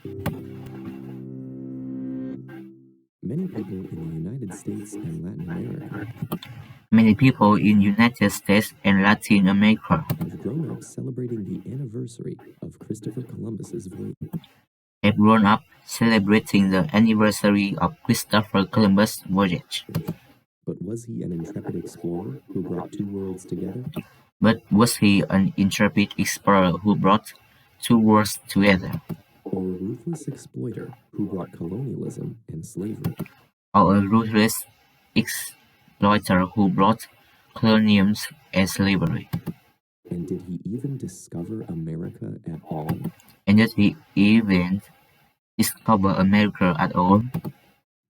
Many people in the United States and Latin America Many people in United States and Latin America have grown up celebrating the anniversary of Christopher Columbus's voyage. have grown up celebrating the anniversary of Christopher Columbus' voyage. But was he an intrepid explorer who brought two worlds together? But was he an intrepid explorer who brought two worlds together, Or a ruthless exploiter who brought colonialism and slavery? or a ruthless exploiter who brought colonialism and slavery? And did he even discover America at all? And did he even discover America at all?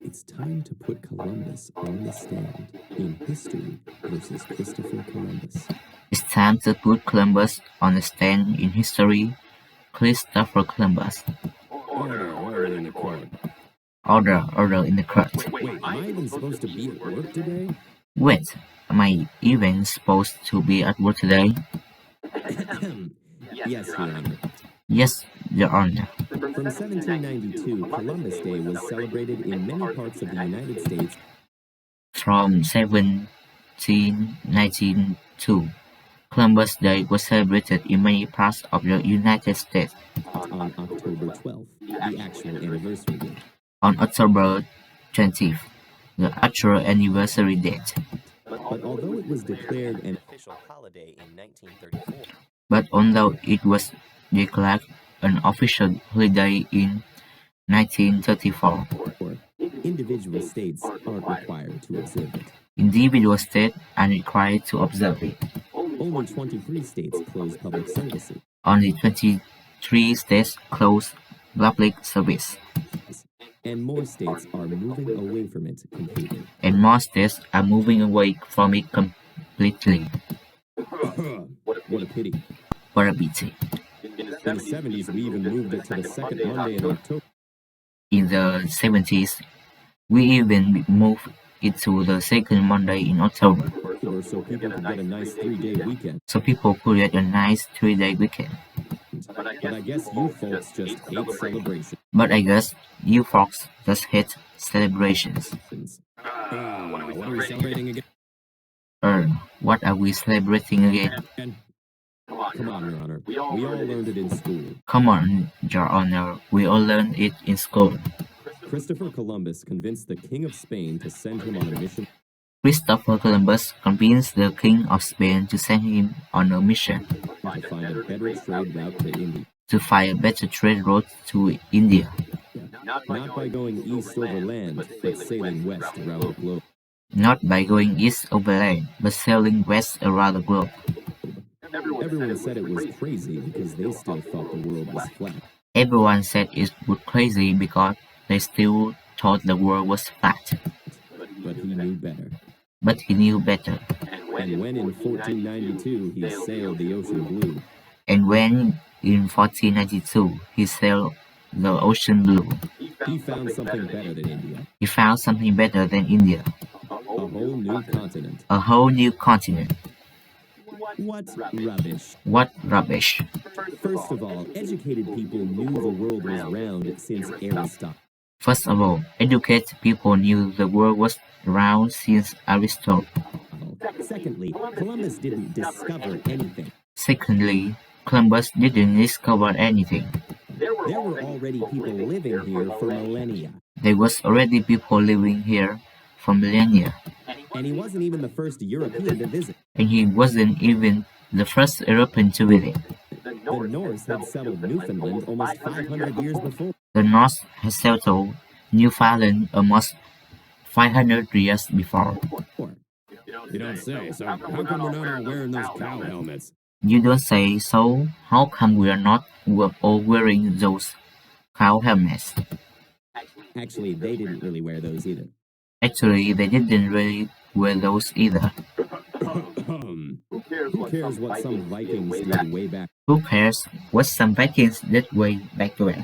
It's time to put Columbus on the stand in History versus Christopher Columbus. It's time to put Columbus on the stand in history. Christopher Columbus. Order in the court. Order in the court. Wait, am I even supposed to be at work today? Wait, am I even supposed to be at work today? Yes, Your Honor. Yes, Your Honor. From 1792, Columbus Day was celebrated in many parts of the United States. From 1792, Columbus Day was celebrated in many parts of the United States. On October 12th, the actual anniversary date. On October 20th, the actual anniversary date. But although it was declared an official holiday in 1934, But although it was declared an official holiday in 1934, individual states aren't required to observe it. individual states are required to observe it. Only 23 states closed public services. Only 23 states closed public service, And more states are moving away from it completely. and more states are moving away from it completely. What a pity. What a pity. In the 70s, we even moved it to the second Monday in October. In the 70s, we even moved it to the second Monday in October, So people could get a nice 3-day weekend. so people could get a nice 3-day weekend. But I guess you folks just hate celebrations. But I guess you folks just hate celebrations. What are we celebrating again? What are we celebrating again? Come on, Your Honor. We all learned it in school. Come on, Your Honor, we all learned it in school. Christopher Columbus convinced the King of Spain to send him on a mission. Christopher Columbus convinced the King of Spain to send him on a mission To find a better trade route to India. to find a better trade route to India, Not by going east over land, but sailing west around the globe. not by going east overland, but sailing west around the globe. Everyone said it was crazy because they still thought the world was flat. Everyone said it was crazy because they still thought the world was flat. But he knew better. But he knew better. And when in 1492 he sailed the ocean blue, And when in 1492 he sailed the ocean blue, he found something better than India. he found something better than India, A whole new continent. a whole new continent. What rubbish. What rubbish. First of all, educated people knew the world was round since Aristotle. First of all, educated people knew the world was round since Aristotle. Secondly, Columbus didn't discover anything. Secondly, Columbus didn't discover anything. There were already people living here for millennia. There was already people living here for millennia. And he wasn't even the first European to visit. And he wasn't even the first European to visit. The Norse had settled Newfoundland almost 500 years before. The Norse had settled Newfoundland almost 500 years before. You don't say, so how come we're not all wearing those cow helmets? You don't say so. How come we are not all wearing those cow helmets? Actually, they didn't really wear those either. Actually, they didn't really wear those either. Who cares what some Vikings did way back Who cares what some Vikings did way back when?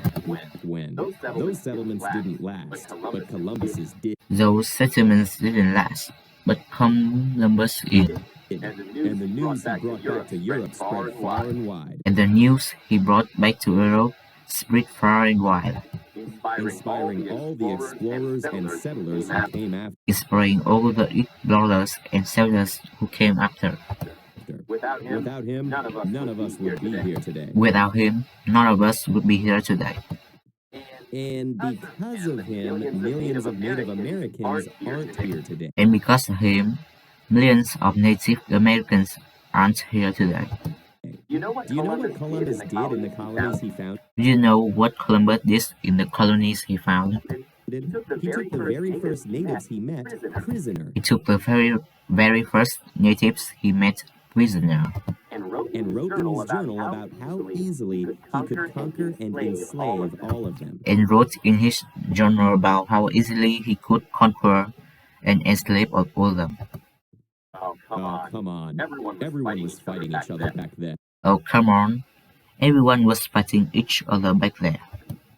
when? Those settlements didn't last, but Columbus's did. Those settlements didn't last, but Columbus did. And the news he brought back to Europe spread far and wide. And the news he brought back to Europe spread far and wide, inspiring all the explorers and settlers who came after. inspiring all the explorers and settlers who came after. Without him, none of us would be here today. Without him, none of us would be here today. And because of him, millions of Native Americans aren't here today. And because of him, millions of Native Americans aren't here today. Do you know what Columbus did in the colonies he found? Do you know what Columbus did in the colonies he found? He took the very first natives he met prisoner. He took the very first natives he met prisoner. And wrote in his journal about how easily he could conquer and enslave all of them. And wrote in his journal about how easily he could conquer and enslave all of them. Oh, come on. Everyone was fighting each other back then. Oh, come on. Everyone was fighting each other back there.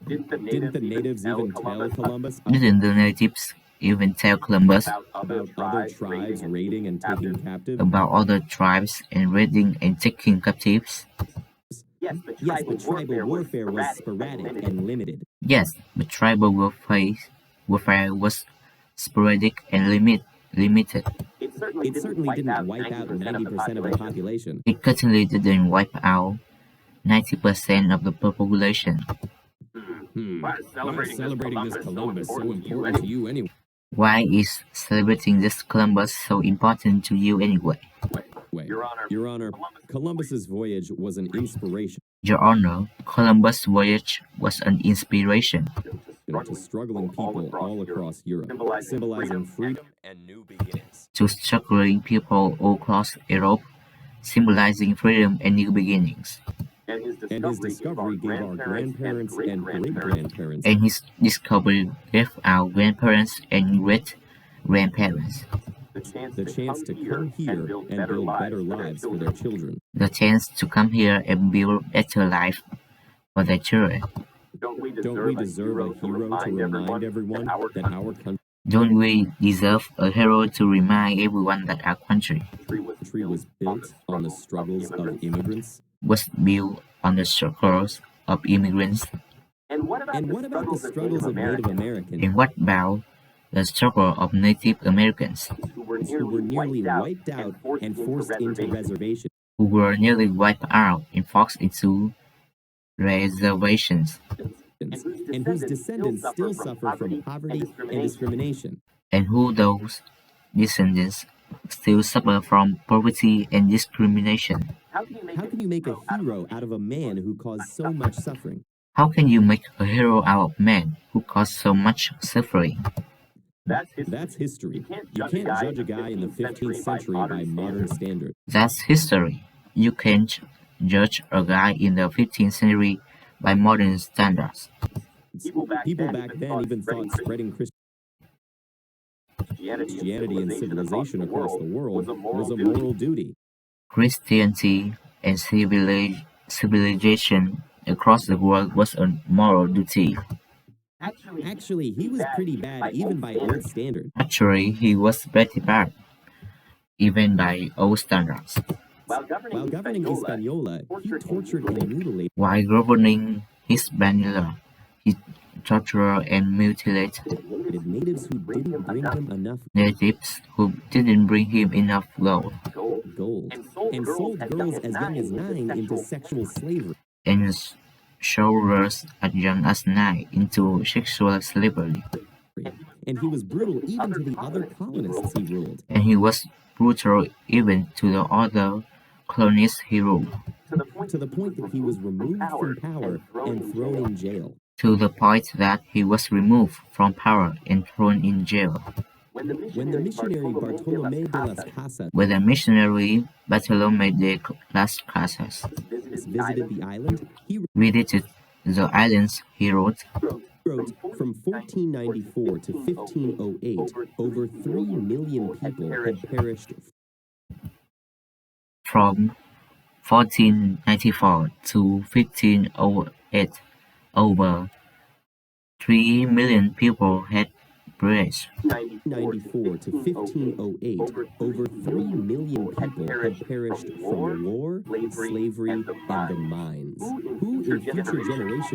Didn't the natives even tell Columbus Didn't the natives even tell Columbus about other tribes raiding and taking captives? about other tribes and raiding and taking captives? Yes, but tribal warfare was sporadic and limited. Yes, but tribal warfare was sporadic and limited. It certainly didn't wipe out 90% of the population. It certainly didn't wipe out 90% of the population. Why is celebrating this Columbus so important to you anyway? Why is celebrating this Columbus so important to you anyway? Wait, Your Honor, Columbus's voyage was an inspiration. Your Honor, Columbus' voyage was an inspiration To struggling people all across Europe, symbolizing freedom and new beginnings. to struggling people all across Europe, symbolizing freedom and new beginnings. And his discovery gave our grandparents and great-grandparents And his discovery gave our grandparents and great-grandparents the chance to come here and build better lives for their children. the chance to come here and build better life for their children. Don't we deserve a hero to remind everyone that our country Don't we deserve a hero to remind everyone that our country was built on the struggles of immigrants? was built on the struggles of immigrants? And what about the struggles of Native Americans And what about the struggle of Native Americans who were nearly wiped out and forced into reservations? who were nearly wiped out and forced into reservations, And whose descendants still suffer from poverty and discrimination? and who those descendants still suffer from poverty and discrimination? How can you make a hero out of a man who caused so much suffering? How can you make a hero out of man who caused so much suffering? That's history. You can't judge a guy in the 15th century by modern standards. That's history. You can't judge a guy in the 15th century by modern standards. People back then even thought spreading Christianity and civilization across the world was a moral duty. Christianity and civilization across the world was a moral duty. Actually, he was pretty bad even by old standards. Actually, he was pretty bad, even by old standards. While governing Hispaniola, he tortured and mutilated. While governing Hispaniola, he tortured and mutilated Natives who didn't bring him enough natives who didn't bring him enough gold, and sold girls as young as 9 into sexual slavery. and sold girls as young as 9 into sexual slavery. And he was brutal even to the other colonists he ruled. And he was brutal even to the other colonists he ruled, To the point that he was removed from power and thrown in jail. to the point that he was removed from power and thrown in jail. When the missionary Bartolome de las Casas When the missionary Bartolome de las Casas visited the island, he visited the islands, he wrote, from 1494 to 1508, over 3 million people had perished. From 1494 to 1508, over 3 million people had perished. 1994 to 1508, over 3 million people had perished from war, slavery, and the mines. Who in future generations